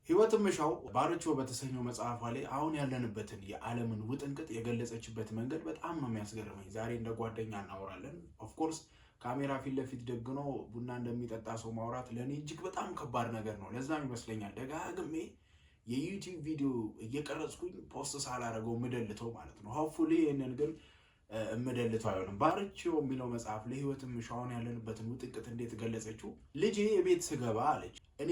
ህይወት ምሻው ባርቾ በተሰኘው መጽሐፏ ላይ አሁን ያለንበትን የዓለምን ውጥንቅጥ የገለጸችበት መንገድ በጣም ነው የሚያስገርመኝ። ዛሬ እንደ ጓደኛ እናወራለን። ኦፍ ኮርስ ካሜራ ፊት ለፊት ደግኖ ቡና እንደሚጠጣ ሰው ማውራት ለኔ እጅግ በጣም ከባድ ነገር ነው። ለዛም ይመስለኛል ደጋግሜ የዩቲዩብ ቪዲዮ እየቀረጽኩኝ ፖስት ሳላረገው ምደልተው ማለት ነው። ሆፕፉሊ ይሄንን ግን እምደልተው አይሆንም። ባርቾ የሚለው መጽሐፍ ለህይወት ምሻውን ያለንበትን ውጥንቅጥ እንዴት ገለጸችው? ልጄ የቤት ስገባ አለች እኔ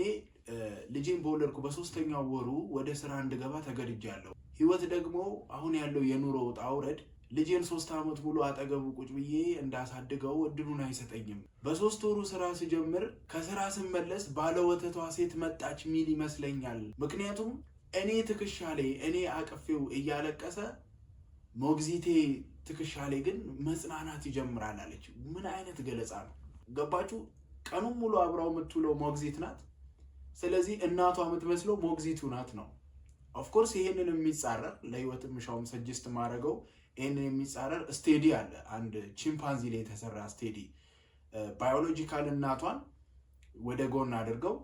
ልጄን በወለድኩ በሶስተኛው ወሩ ወደ ስራ እንድገባ ተገድጃለሁ። ህይወት ደግሞ አሁን ያለው የኑሮ ውጣ ውረድ ልጄን 3 ዓመት ሙሉ አጠገቡ ቁጭ ብዬ እንዳሳድገው እድሉን አይሰጠኝም። በ3 ወሩ ስራ ስጀምር ከስራ ስመለስ ባለወተቷ ሴት መጣች ሚል ይመስለኛል። ምክንያቱም እኔ ትከሻ ላይ እኔ አቅፌው እያለቀሰ ሞግዚቴ ትከሻ ላይ ግን መጽናናት ይጀምራል አለች። ምን አይነት ገለጻ ነው? ገባችሁ? ቀኑን ሙሉ አብራው የምትውለው ሞግዚት ናት። ስለዚህ እናቷ የምትመስለው ሞግዚቱ ናት ነው። ኦፍ ኮርስ ይሄንን የሚጻረር ለህይወት ምሻውም ሰጀስት ማድረገው ይሄንን የሚጻረር ስቴዲ አለ። አንድ ቺምፓንዚ ላይ የተሰራ ስቴዲ ባዮሎጂካል እናቷን ወደ ጎን አድርገው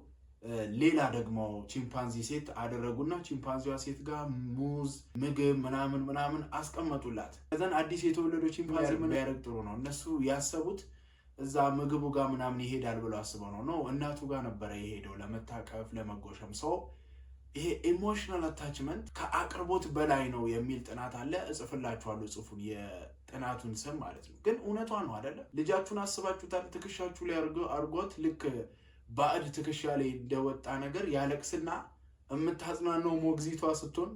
ሌላ ደግሞ ቺምፓንዚ ሴት አደረጉና ቺምፓንዚዋ ሴት ጋር ሙዝ ምግብ ምናምን አስቀመጡላት። ከዛን አዲስ የተወለደው ቺምፓንዚ ምን ያደርግ ጥሩ ነው እነሱ ያሰቡት እዛ ምግቡ ጋር ምናምን ይሄዳል ብሎ አስበው ነው እናቱ ጋር ነበረ የሄደው ለመታቀፍ ለመጎሸም። ሰው ይሄ ኢሞሽናል አታችመንት ከአቅርቦት በላይ ነው የሚል ጥናት አለ። እጽፍላችኋለሁ ጽፉን የጥናቱን ስም ማለት ነው። ግን እውነቷ ነው አይደለ? ልጃችሁን አስባችሁታል? ትከሻችሁ ላይ አርጎት ልክ ባዕድ ትከሻ ላይ እንደወጣ ነገር ያለቅስና የምታጽናናው ሞግዚቷ ስትሆን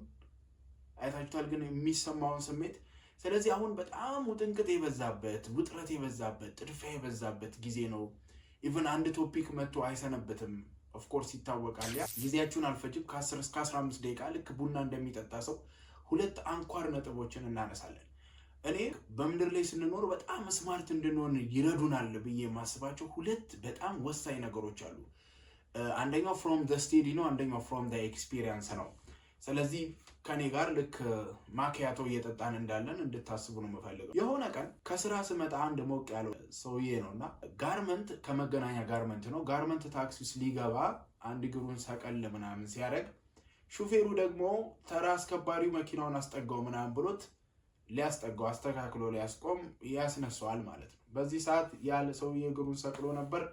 አይታችሁታል? ግን የሚሰማውን ስሜት። ስለዚህ አሁን በጣም ውጥንቅጥ የበዛበት ውጥረት የበዛበት ጥድፊያ የበዛበት ጊዜ ነው። ኢቭን አንድ ቶፒክ መጥቶ አይሰነበትም። ኦፍኮርስ ይታወቃል። ያ ጊዜያችሁን አልፈጅም። ከ10 እስከ 15 ደቂቃ ልክ ቡና እንደሚጠጣ ሰው 2 አንኳር ነጥቦችን እናነሳለን። እኔ በምድር ላይ ስንኖር በጣም ስማርት እንድንሆን ይረዱናል ብዬ የማስባቸው 2 በጣም ወሳኝ ነገሮች አሉ። አንደኛው ፍሮም ዘ ስቴዲ ነው፣ አንደኛው ፍሮም ዘ ኤክስፒሪየንስ ነው። ስለዚህ ከኔ ጋር ልክ ማኪያቶ እየጠጣን እንዳለን እንድታስቡ ነው የምፈልገው። የሆነ ቀን ከስራ ስመጣ አንድ ሞቅ ያለው ሰውዬ ነውና ጋርመንት ከመገናኛ ጋርመንት ነው። ጋርመንት ታክሲ ውስጥ ሊገባ አንድ እግሩን ሰቀል ምናምን ሲያደርግ ሹፌሩ ደግሞ ተራ አስከባሪው መኪናውን አስጠጋው ምናምን ብሎት ሊያስጠጋው አስተካክሎ ሊያስቆም ያስነሳዋል ማለት ነው። በዚህ ሰዓት ያለ ሰውዬ እግሩን ሰቅሎ ነበር።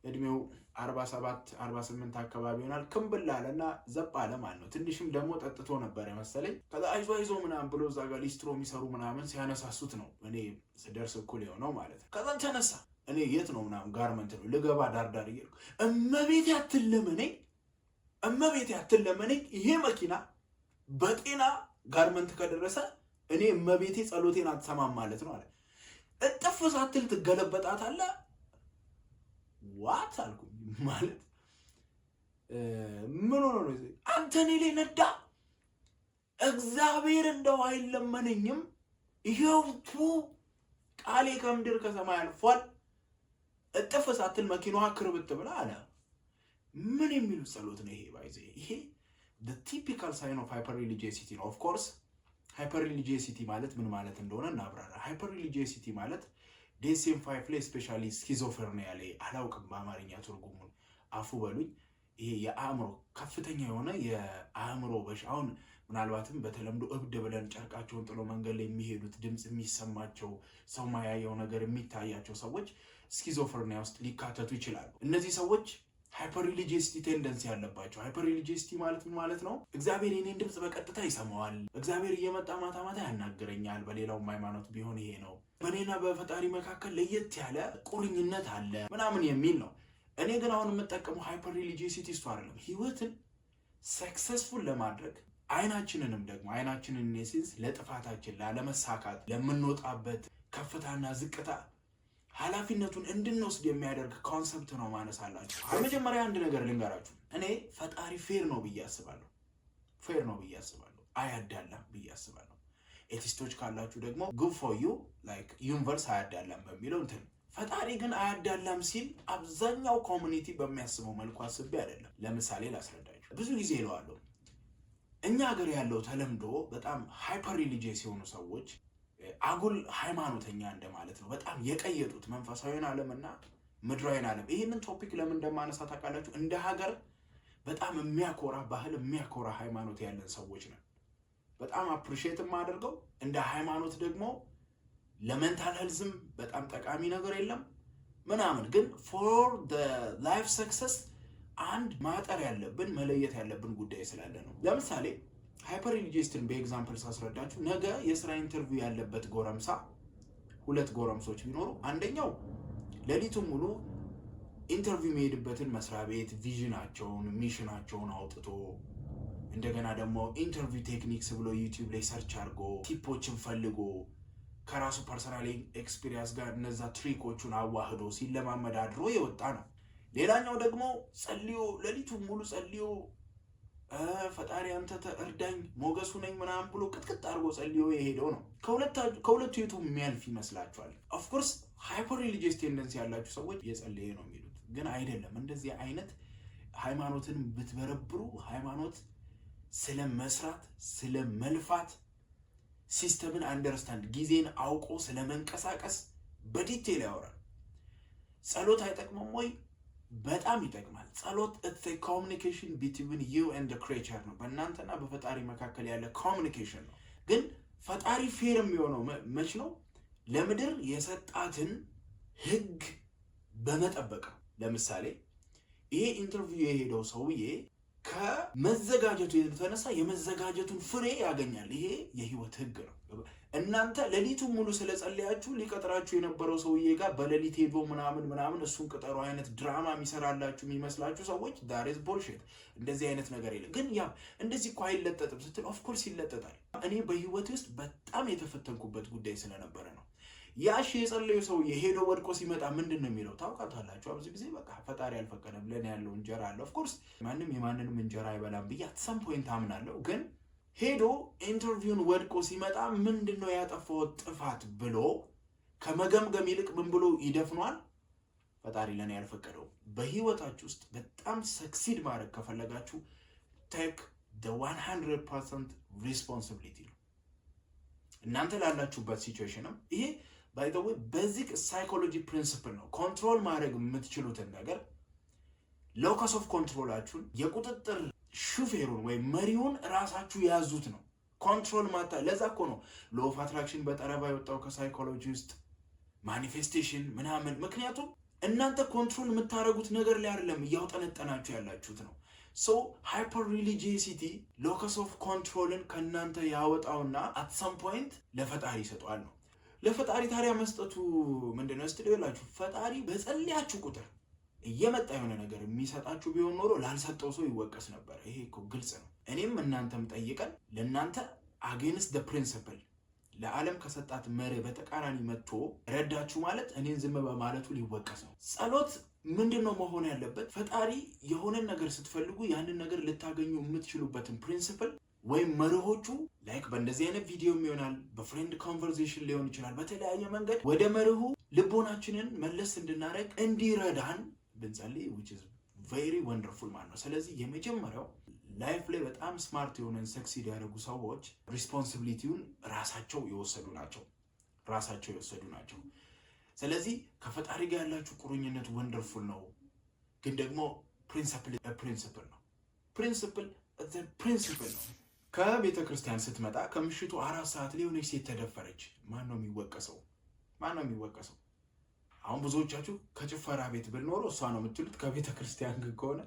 እድሜው 47 48 አካባቢ ይሆናል። ክምብል አለና ዘብ አለ ማለት ነው። ትንሽም ደግሞ ጠጥቶ ነበር መሰለኝ። ከዛ አይዞ ምናምን ብሎ እዛ ጋር ሊስትሮ የሚሰሩ ምናምን ሲያነሳሱት ነው እኔ ስደርስ እኩል የሆነው ማለት ነው። ከዛን ተነሳ። እኔ የት ነው ምናምን ጋርመንት ነው ልገባ ዳርዳር እየሄድኩ እመቤቴ አትለመነኝ ይሄ መኪና በጤና ጋርመንት ከደረሰ እኔ እመቤቴ ጸሎቴን አትሰማም ማለት ነው አለ። እጥፍ ሳትል ትገለበጣታለህ ዋት አልኩኝ። ማለት ምን ሆኖ ነው አንተ እኔ ላይ ነዳ? እግዚአብሔር እንደው አይለመነኝም? ይሄው ቃሌ ከምድር ከሰማይ አልፏል። እጥፍ ሳትል መኪናዋ ክርብት ብላ አለ። ምን የሚሉ ጸሎት ነው ይሄ? ባይዘ ይሄ the typical sign of hyperreligiosity ነው። of course ሃይፐርሪሊጂየሲቲ ማለት ምን ማለት እንደሆነ እናብራራ። ሃይፐርሪሊጂየሲቲ ማለት ዴሴም 5 ላይ ስፔሻሊ ስኪዞፍሬኒያ ላይ አላውቅም በአማርኛ ትርጉሙን አፉ በሉኝ። ይሄ የአእምሮ ከፍተኛ የሆነ የአእምሮ በሽታውን ምናልባትም በተለምዶ እብድ ብለን ጨርቃቸውን ጥሎ መንገድ ላይ የሚሄዱት ድምጽ የሚሰማቸው ሰው ማያየው ነገር የሚታያቸው ሰዎች ስኪዞፍሬኒያ ውስጥ ሊካተቱ ይችላሉ። እነዚህ ሰዎች ሃይፐርሪሊጂየሲቲ ቴንደንሲ ያለባቸው። ሃይፐርሪሊጂየሲቲ ማለት ምን ማለት ነው? እግዚአብሔር የኔን ድምጽ በቀጥታ ይሰማዋል። እግዚአብሔር እየመጣ ማታ ማታ ያናገረኛል። በሌላውም ሃይማኖት ቢሆን ይሄ ነው። በኔና በፈጣሪ መካከል ለየት ያለ ቁርኝነት አለ ምናምን የሚል ነው። እኔ ግን አሁን የምጠቀመው ሃይፐርሪሊጂየሲቲ እሱ አይደለም። ህይወትን ሰክሰስፉል ለማድረግ አይናችንን ኔሴንስ ለጥፋታችን ላለመሳካት ለምንወጣበት ከፍታና ዝቅታ ኃላፊነቱን እንድንወስድ የሚያደርግ ኮንሰፕት ነው ማነሳላችሁ። በመጀመሪያ አንድ ነገር ልንገራችሁ። እኔ ፈጣሪ ፌር ነው ብዬ አስባለሁ። አያዳላም ብዬ አስባለሁ። ኤቲስቶች ካላችሁ ደግሞ good for you like ዩኒቨርስ አያዳላም በሚለው እንትን። ፈጣሪ ግን አያዳላም ሲል አብዛኛው ኮሚኒቲ በሚያስበው መልኩ አስቤ አይደለም። ለምሳሌ ላስረዳችሁ። ብዙ ጊዜ እለዋለሁ እኛ ሀገር ያለው ተለምዶ በጣም ሃይፐር ሪሊጂየስ የሆኑ ሰዎች አጉል ሃይማኖተኛ እንደማለት ነው። በጣም የቀየጡት መንፈሳዊን ዓለምና ምድራዊን ዓለም። ይሄንን ቶፒክ ለምን እንደማነሳ ታውቃላችሁ? እንደ ሀገር በጣም የሚያኮራ ባህል የሚያኮራ ሃይማኖት ያለን ሰዎች ነን። በጣም አፕሪሼት የማደርገው እንደ ሃይማኖት ደግሞ ለሜንታል ሄልዝም በጣም ጠቃሚ ነገር የለም ምናምን፣ ግን ፎር ዘ ላይፍ ሰክሰስ አንድ ማጠር ያለብን መለየት ያለብን ጉዳይ ስላለ ነው። ለምሳሌ ሃይፐር ሪሊጂየስትን በኤግዛምፕል ሳስረዳችሁ፣ ነገ የስራ ኢንተርቪው ያለበት ጎረምሳ 2 ጎረምሶች ቢኖሩ አንደኛው ሌሊቱን ሙሉ ኢንተርቪው የሚሄድበትን መስሪያ ቤት ቪዥናቸውን ሚሽናቸውን አውጥቶ እንደገና ደግሞ ኢንተርቪው ቴክኒክስ ብሎ ዩቲዩብ ላይ ሰርች አድርጎ ቲፖችን ፈልጎ ከራሱ ፐርሰናል ኤክስፒሪየንስ ጋር እነዛ ትሪኮቹን አዋህዶ ሲለማመድ አድሮ የወጣ ነው። ሌላኛው ደግሞ ጸልዮ ሌሊቱን ሙሉ ጸልዮ ፈጣሪ አንተ እርዳኝ ሞገሱ ነኝ ምናምን ብሎ ቅጥቅጥ አድርጎ ጸልዮ የሄደው ነው። ከሁለቱ የቱ የሚያልፍ ይመስላችኋል? ኦፍኮርስ ሃይፐር ሪሊጂየስ ቴንደንሲ ያላችሁ ሰዎች የጸለየ ነው የሚሉት፣ ግን አይደለም። እንደዚህ አይነት ሃይማኖትን ብትበረብሩ ሃይማኖት ስለ መስራት ስለ መልፋት ሲስተምን አንደርስታንድ ጊዜን አውቆ ስለ መንቀሳቀስ በዲቴል ያወራል። ጸሎት አይጠቅምም ወይ? በጣም ይጠቅማል። ጸሎት it's a communication between you and the creator ነው። በእናንተና በፈጣሪ መካከል ያለ ኮሚኒኬሽን ነው። ግን ፈጣሪ ፌር የሚሆነው መች ነው? ለምድር የሰጣትን ህግ በመጠበቅ ነው። ለምሳሌ ይሄ ኢንተርቪው የሄደው ሰውዬ ከመዘጋጀቱ የተነሳ የመዘጋጀቱን ፍሬ ያገኛል። ይሄ የህይወት ህግ ነው። እናንተ ሌሊቱን ሙሉ ስለጸለያችሁ ሊቀጥራችሁ የነበረው ሰውዬ ጋር በሌሊት ሄዶ ምናምን እሱን ቅጠሩ አይነት ድራማ የሚሰራላችሁ የሚመስላችሁ ሰዎች that is bullshit። እንደዚህ አይነት ነገር የለም። ግን ያ እንደዚህ እኮ አይለጠጥም ስትል ኦፍ ኮርስ ይለጠጣል። እኔ በህይወት ውስጥ በጣም የተፈተንኩበት ጉዳይ ስለነበረ ነው። ያሺ የጸለዩ ሰውዬ ሄዶ ወድቆ ሲመጣ ምንድን ነው የሚለው ታውቃታላችሁ? ብዙ ጊዜ በቃ ፈጣሪ አልፈቀደም ለኔ ያለው እንጀራ አለ። ኦፍ ኮርስ ማንም የማንንም እንጀራ አይበላም ብዬ at some point አምናለሁ። ግን ሄዶ ኢንተርቪውን ወድቆ ሲመጣ ምንድነው ያጠፋው ጥፋት ብሎ ከመገምገም ይልቅ ምን ብሎ ይደፍኗል? ፈጣሪ ለኔ ያልፈቀደው። በህይወታችሁ ውስጥ በጣም ሰክሲድ ማድረግ ከፈለጋችሁ ቴክ the 100% responsibility ነው። እናንተ ላላችሁበት ሲቹዌሽንም ይሄ ባይ ዘ ዌይ ቤዚክ ሳይኮሎጂ ፕሪንሲፕል ነው። ኮንትሮል ማድረግ የምትችሉትን ነገር ሎከስ ኦፍ ኮንትሮላችሁን የቁጥጥር ሹፌሩን ወይም መሪውን ራሳችሁ ያዙት ነው። ኮንትሮል ማታ ለዛ እኮ ነው ሎ ኦፍ አትራክሽን በጠረባ የወጣው ከሳይኮሎጂ ውስጥ ማኒፌስቴሽን ምናምን። ምክንያቱም እናንተ ኮንትሮል የምታደርጉት ነገር ላይ አይደለም እያውጠነጠናችሁ ያላችሁት ነው። ሶ ሃይፐር ሪሊጂየሲቲ ሎከስ ኦፍ ኮንትሮልን ከእናንተ ያወጣውና አት ሰም ፖይንት ለፈጣሪ ይሰጠዋል ነው። ለፈጣሪ ታዲያ መስጠቱ ምንድነው ስትልላችሁ፣ ፈጣሪ በጸለያችሁ ቁጥር እየመጣ የሆነ ነገር የሚሰጣችሁ ቢሆን ኖሮ ላልሰጠው ሰው ይወቀስ ነበር። ይሄ እኮ ግልጽ ነው። እኔም እናንተም ጠይቀን ለእናንተ አጌንስት ደ ፕሪንሲፕል ለዓለም ከሰጣት መርህ በተቃራኒ መጥቶ ረዳችሁ ማለት እኔን ዝም በማለቱ ሊወቀስ ነው። ጸሎት ምንድነው መሆን ያለበት? ፈጣሪ የሆነን ነገር ስትፈልጉ ያንን ነገር ልታገኙ የምትችሉበትን ፕሪንሲፕል ወይም መርሆቹ ላይክ በእንደዚህ አይነት ቪዲዮም ይሆናል፣ በፍሬንድ ኮንቨርሴሽን ሊሆን ይችላል። በተለያየ መንገድ ወደ መርሁ ልቦናችንን መለስ እንድናደርግ እንዲረዳን ብንጸልይ which is very wonderful ማለት ነው። ስለዚህ የመጀመሪያው ላይፍ ላይ በጣም ስማርት የሆነን ሰክሲድ ያደረጉ ሰዎች ሪስፖንሲቢሊቲውን ራሳቸው የወሰዱ ናቸው። ስለዚህ ከፈጣሪ ጋር ያላችሁ ቁርኝነት ወንደርፉል ነው፣ ግን ደግሞ ፕሪንሲፕል ነው። ፕሪንሲፕል ነው። ከቤተ ክርስቲያን ስትመጣ ከምሽቱ 4 ሰዓት ላይ የሆነች ሴት ተደፈረች። ማን ነው የሚወቀሰው? አሁን ብዙዎቻችሁ ከጭፈራ ቤት ብንኖረው እሷ ነው የምትሉት። ከቤተ ክርስቲያን ግን ከሆነ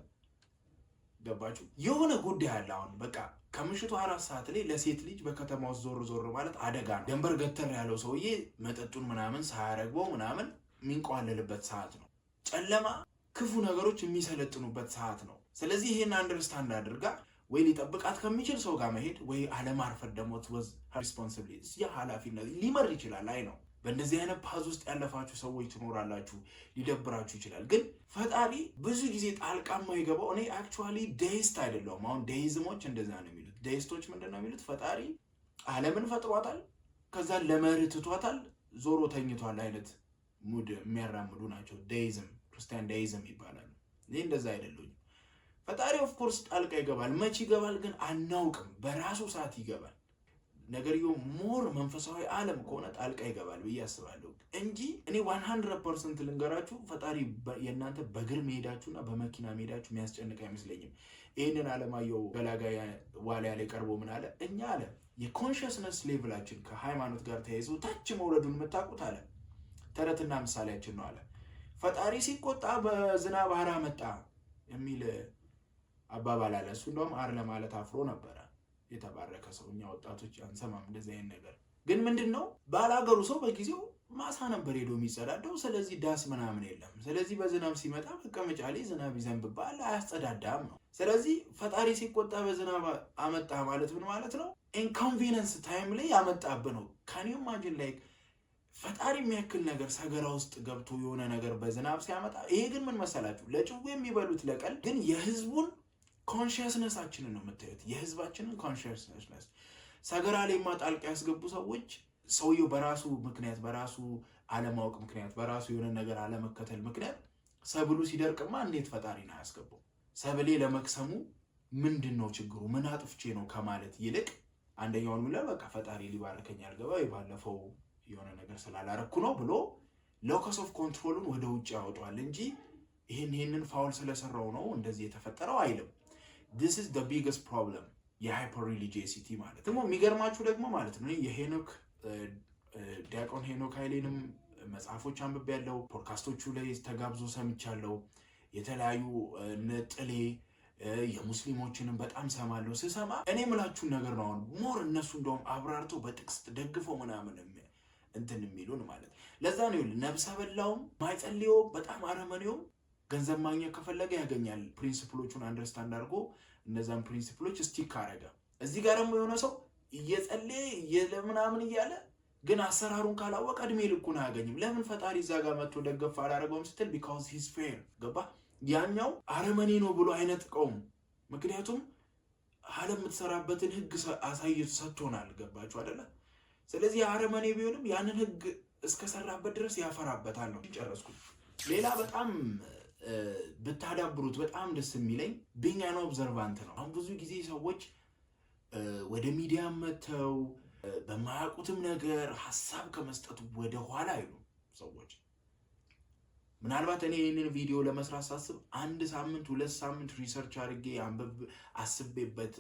ገባችሁ? የሆነ ጉዳይ አለ። አሁን በቃ ከምሽቱ 4 ሰዓት ላይ ለሴት ልጅ በከተማ ውስጥ ዞር ማለት አደጋ ነው። ደንበር ገተር ያለው ሰውዬ መጠጡን ምናምን ሳያረግበው ምናምን የሚንቋለልበት ሰዓት ነው። ጨለማ ክፉ ነገሮች የሚሰለጥኑበት ሰዓት ነው። ስለዚህ ይሄን አንደርስታንድ አድርጋ ወይ ሊጠብቃት ከሚችል ሰው ጋር መሄድ ወይ አለማርፈድ ደግሞ ትወዝ ሪስፖንሲቢሊቲ ያ ኃላፊነት ሊመር ይችላል። አይ ነው በእንደዚህ አይነት ፓዝ ውስጥ ያለፋችሁ ሰዎች ትኖራላችሁ። ሊደብራችሁ ይችላል። ግን ፈጣሪ ብዙ ጊዜ ጣልቃ የማይገባው እኔ አክቹዋሊ ዴይስት አይደለሁም። አሁን ዴይዝሞች እንደዛ ነው የሚሉት። ዴይስቶች ምንድን ነው የሚሉት? ፈጣሪ ዓለምን ፈጥሯታል፣ ከዛ ለመርህ ትቷታል፣ ዞሮ ተኝቷል አይነት ሙድ የሚያራምዱ ናቸው። ዴይዝም ክርስቲያን ዴይዝም ይባላል። እኔ እንደዛ አይደለሁም። ፈጣሪ ኦፍ ኮርስ ጣልቃ ይገባል። መች ይገባል ግን አናውቅም። በራሱ ሰዓት ይገባል። ነገርየው ሞር መንፈሳዊ ዓለም ከሆነ ጣልቃ ይገባል ብዬ አስባለሁ እንጂ እኔ 100% ልንገራችሁ ፈጣሪ የእናንተ በእግር መሄዳችሁና በመኪና መሄዳችሁ የሚያስጨንቅ አይመስለኝም። ይህንን አለማየሁ ገላጋይ ዋልያ ላይ ቀርቦ ምን አለ? እኛ አለ የኮንሽስነስ ሌቭላችን ከሃይማኖት ጋር ተያይዞ ታች መውረዱን የምታውቁት አለ ተረትና ምሳሌያችን ነው አለ። ፈጣሪ ሲቆጣ በዝናብ አር መጣ የሚል አባባል አለ። እሱ እንደውም አር ለማለት አፍሮ ነበረ። የተባረከ ሰው። እኛ ወጣቶች አንሰማም እንደዚህ አይነት ነገር። ግን ምንድነው ባላገሩ ሰው በጊዜው ማሳ ነበር ሄዶ የሚጸዳደው። ስለዚህ ዳስ ምናምን የለም። ስለዚህ በዝናብ ሲመጣ መቀመጫ ላይ ዝናብ ይዘንብባል፣ አያስጸዳዳም ነው። ስለዚህ ፈጣሪ ሲቆጣ በዝናብ አመጣ ማለት ምን ማለት ነው? ኢንኮንቪኒየንስ ታይም ላይ ያመጣብህ ነው። ካን ዩ ኢማጂን ላይክ ፈጣሪ የሚያክል ነገር ሰገራ ውስጥ ገብቶ የሆነ ነገር በዝናብ ሲያመጣ። ይሄ ግን ምን መሰላችሁ? ለጭዌ የሚበሉት ለቀል ግን የህዝቡን ኮንሽስነሳችንን ነው የምታዩት። የህዝባችንን ኮንሽስነስ ሰገራ ላይ ጣልቃ ያስገቡ ሰዎች ሰውየው በራሱ ምክንያት በራሱ አለማወቅ ምክንያት በራሱ የሆነ ነገር አለመከተል ምክንያት ሰብሉ ሲደርቅማ እንዴት ፈጣሪን አያስገባው? ሰብሌ ለመክሰሙ ምንድነው ችግሩ? ምን አጥፍቼ ነው ከማለት ይልቅ አንደኛውን ምን በቃ ፈጣሪ ሊባርከኝ አልገባ ባለፈው የሆነ ነገር ስላላረኩ ነው ብሎ ሎከስ ኦፍ ኮንትሮሉን ወደ ውጭ ያወጣዋል እንጂ ይሄንን ፋውል ስለሰራው ነው እንደዚህ የተፈጠረው አይልም። this is the biggest problem የሃይፐር ሪሊጂየሲቲ ማለት ደግሞ የሚገርማችሁ ደግሞ ማለት ነው የሄኖክ ዲያቆን ሄኖክ ኃይሌንም መጽሐፎች አንብቤያለሁ። ፖድካስቶቹ ላይ ተጋብዞ ሰምቻለሁ። የተለያዩ ነጥሌ የሙስሊሞችንም በጣም ሰማለሁ። ስሰማ እኔ ምላችሁን ነገር ነው አሁን ሞር እነሱ እንደውም አብራርተው በጥቅስ ደግፈው ምናምን እንትን የሚሉን ማለት ለዛ ነው ነብሰ በላውም ማይጸልየው በጣም አረመኔው ገንዘብ ማግኘት ከፈለገ ያገኛል። ፕሪንሲፕሎቹን አንደርስታንድ አድርጎ እነዛን ፕሪንሲፕሎች ስቲክ አረጋ። እዚህ ጋር ደግሞ የሆነ ሰው እየጸለየ ምናምን እያለ ግን አሰራሩን ካላወቀ እድሜ ልኩን አያገኝም። ለምን ፈጣሪ እዛ ጋር መጥቶ ደገፍ አላደረገውም ስትል because he's fair ገባ። ያኛው አረመኔ ነው ብሎ አይነጥቀውም። ምክንያቱም ዓለም የምትሰራበትን ህግ አሳይቶ ሰጥቶናል። ገባችሁ አይደለ? ስለዚህ አረመኔ ቢሆንም ያንን ህግ እስከሰራበት ድረስ ያፈራበታል ነው። ጨረስኩኝ። ሌላ በጣም ብታዳብሩት በጣም ደስ የሚለኝ being an observant ነው። አሁን ብዙ ጊዜ ሰዎች ወደ ሚዲያ መተው በማያውቁትም ነገር ሐሳብ ከመስጠቱ ወደ ኋላ አይሉ ሰዎች። ምናልባት እኔ ይህንን ቪዲዮ ለመስራት ሳስብ 1 ሳምንት 2 ሳምንት ሪሰርች አድርጌ አስቤበት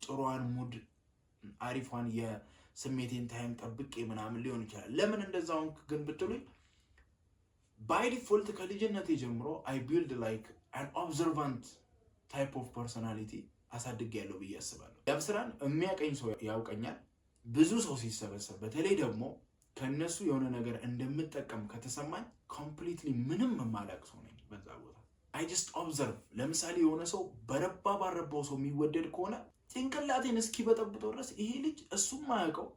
ጥሩዋን ሙድ አሪፏን የስሜቴን ታይም ጠብቄ ምናምን ሊሆን ይችላል። ለምን እንደዛውን ግን ብትሉኝ ባይ ዲፎልት ከልጅነቴ ጀምሮ I build like an observant type of personality አሳድጌያለሁ ብዬ አስባለሁ። ያብስራን የሚያቀኝ ሰው ያውቀኛል። ብዙ ሰው ሲሰበሰብ በተለይ ደግሞ ከነሱ የሆነ ነገር እንደምጠቀም ከተሰማኝ ኮምፕሊትሊ ምንም የማላቅ ሰው ነኝ በዛ ቦታ። I just observe። ለምሳሌ የሆነ ሰው ባረባው ሰው የሚወደድ ከሆነ ጭንቅላቴን እስኪ በጠብጠው ድረስ ይሄ ልጅ እሱም ማያውቀው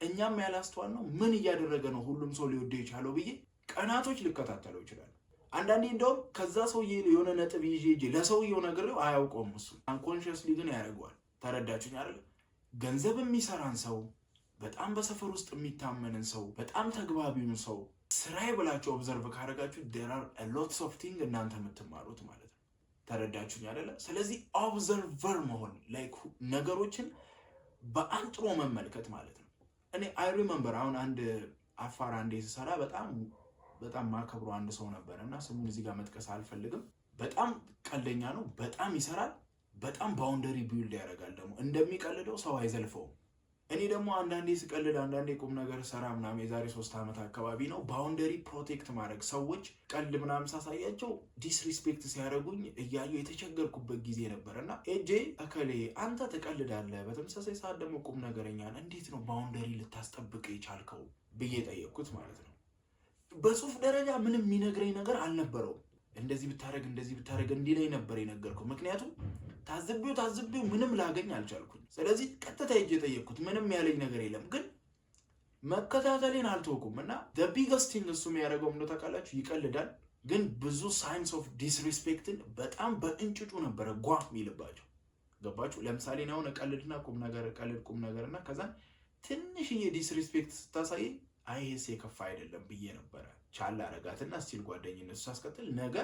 እኛም ያላስተዋል ነው ምን እያደረገ ነው ሁሉም ሰው ሊወደው ይቻለው ብዬ ቀናቶች ልከታተለው ይችላል። አንዳንዴ እንደውም ከዛ ሰውዬ የሆነ ነጥብ ይዤ ለሰውየው ነገርው አያውቀውም እሱ አንኮንሺየስሊ ግን ያደርገዋል። ተረዳችሁኝ አይደል? ገንዘብ የሚሰራን ሰው በጣም በሰፈር ውስጥ የሚታመንን ሰው በጣም ተግባቢውን ሰው ስራዬ ብላችሁ ኦብዘርቭ ካደረጋችሁ there are a lots of things እናንተ የምትማሩት ማለት ነው። ተረዳችሁኝ አይደለ? ስለዚህ ኦብዘርቨር መሆን ላይክ ነገሮችን በአንጥሮ መመልከት ማለት ነው። እኔ አይ ሪመምበር አሁን አንድ አፋር አንዴ ስሰራ በጣም ማከብሮ አንድ ሰው ነበርና ስሙን እዚህ ጋር መጥቀስ አልፈልግም። በጣም ቀልደኛ ነው፣ በጣም ይሰራል፣ በጣም ባውንደሪ ቢልድ ያደርጋል። ደግሞ እንደሚቀልደው ሰው አይዘልፈውም። እኔ ደግሞ አንዳንዴ ስቀልድ አንዳንዴ ቁም ነገር ሰራ ምናምን የዛሬ 3 ዓመት አካባቢ ነው ባውንደሪ ፕሮቴክት ማድረግ ሰዎች ቀልድ ምናምን ሳሳያቸው ዲስሪስፔክት ሲያደርጉኝ እያዩ የተቸገርኩበት ጊዜ ነበርና ኤጄ እከሌ አንተ ትቀልዳለህ፣ በተመሳሳይ ሰዓት ደግሞ ቁም ነገረኛ ነህ፣ እንዴት ነው ባውንደሪ ልታስጠብቅ የቻልከው ብዬ ጠየቅኩት ማለት ነው። በጽሁፍ ደረጃ ምንም የሚነግረኝ ነገር አልነበረውም። እንደዚህ ብታረግ እንዲለኝ ነበር የነገርኩት። ምክንያቱም ታዝቤው ምንም ላገኝ አልቻልኩኝ። ስለዚህ ቀጥታ ሄጄ ጠየቅኩት። ምንም ያለኝ ነገር የለም፣ ግን መከታተሌን አልተወኩም እና the biggest thing እሱ የሚያደርገው ምንድነው ታውቃላችሁ? ይቀልዳል፣ ግን ብዙ ሳይንስ ኦፍ ዲስሪስፔክትን በጣም በእንጭጩ ነበረ ጓ የሚልባቸው። ገባችሁ? ለምሳሌ ነው ቀልድና ቁም ነገርና ከዛ ትንሽዬ ዲስሪስፔክት ስታሳይ አይሄስ የከፋ አይደለም ብዬ ነበረ ቻል አረጋትና ስቲል ጓደኝነት ሳስቀጥል ነገ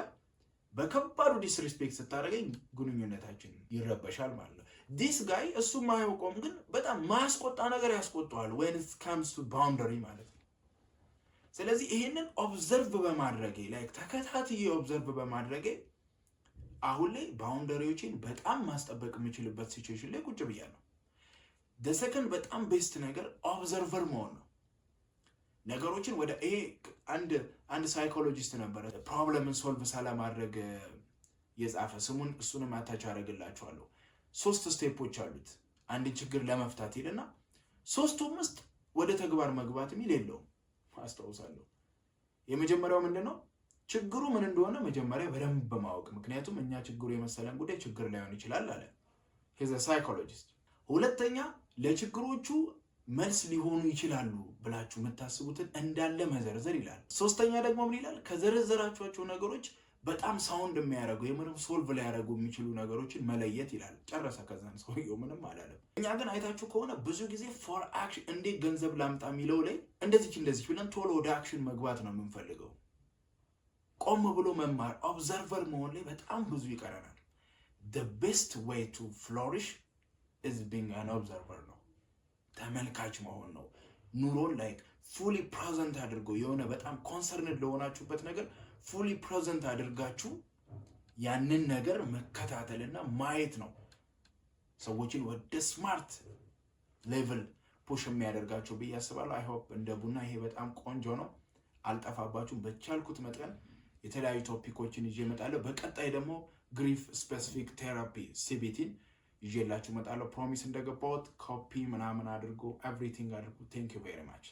በከባዱ ዲስሪስፔክት ስታደርገኝ ግንኙነታችን ይረበሻል ማለት ነው። ዲስ ጋይ እሱ ማያውቀውም ግን በጣም ማያስቆጣ ነገር ያስቆጣዋል when it comes to boundary ማለት ነው። ስለዚህ ይሄንን ኦብዘርቭ በማድረጌ ላይክ ተከታትዬ ኦብዘርቭ በማድረጌ አሁን ላይ ባውንደሪዎችን በጣም ማስጠበቅ የምችልበት ሲቹዌሽን ላይ ቁጭ ብያለሁ። ደሰከንድ በጣም ቤስት ነገር ኦብዘርቨር መሆን ነው። ነገሮችን ወደ ይሄ አንድ ሳይኮሎጂስት ነበረ ፕሮብለምን ሶልቭ ሳለማድረግ የጻፈ ስሙን እሱንም አታች አደርግላችኋለሁ። 3 ስቴፖች አሉት አንድ ችግር ለመፍታት ይልና 3ቱም ውስጥ ወደ ተግባር መግባት የሚል የለውም አስታውሳለሁ። የመጀመሪያው ምንድነው? ችግሩ ምን እንደሆነ መጀመሪያ በደንብ በማወቅ ምክንያቱም እኛ ችግሩ የመሰለን ጉዳይ ችግር ላይሆን ይችላል አለ ሄዘ ሳይኮሎጂስት። ሁለተኛ ለችግሮቹ መልስ ሊሆኑ ይችላሉ ብላችሁ የምታስቡትን እንዳለ መዘርዘር ይላል። ሶስተኛ ደግሞ ምን ይላል? ከዘረዘራችኋቸው ነገሮች በጣም ሳውንድ የሚያደርጉ የምንም ሶልቭ ሊያደርጉ የሚችሉ ነገሮችን መለየት ይላል። ጨረሰ። ከዛን ሰውየው ምንም አላለም። እኛ ግን አይታችሁ ከሆነ ብዙ ጊዜ ፎር አክሽን እንዴት ገንዘብ ላምጣ የሚለው ላይ እንደዚህ ብለን ቶሎ ወደ አክሽን መግባት ነው የምንፈልገው። ቆም ብሎ መማር ኦብዘርቨር መሆን ላይ በጣም ብዙ ይቀረናል። the best way to flourish is being an observer ነው። ተመልካች መሆን ነው። ኑሮን ላይክ ፉሊ ፕሬዘንት አድርጎ የሆነ በጣም ኮንሰርንድ ለሆናችሁበት ነገር ፉሊ ፕሬዘንት አድርጋችሁ ያንን ነገር መከታተልና ማየት ነው ሰዎችን ወደ ስማርት ሌቭል ፑሽ የሚያደርጋቸው ብዬ አስባለሁ። አይ ሆፕ እንደ ቡና ይሄ በጣም ቆንጆ ነው። አልጠፋባችሁም። በቻልኩት መጠን የተለያዩ ቶፒኮችን ይዤ እመጣለሁ። በቀጣይ ደግሞ ግሪፍ ስፔሲፊክ ቴራፒ ሲቢቲን ይዤላችሁ እመጣለሁ። ፕሮሚስ እንደገባሁት ኮፒ ምናምን አድርጎ ኤቭሪቲንግ አድርጎ ቴንክ ዩ ቬሪ ማች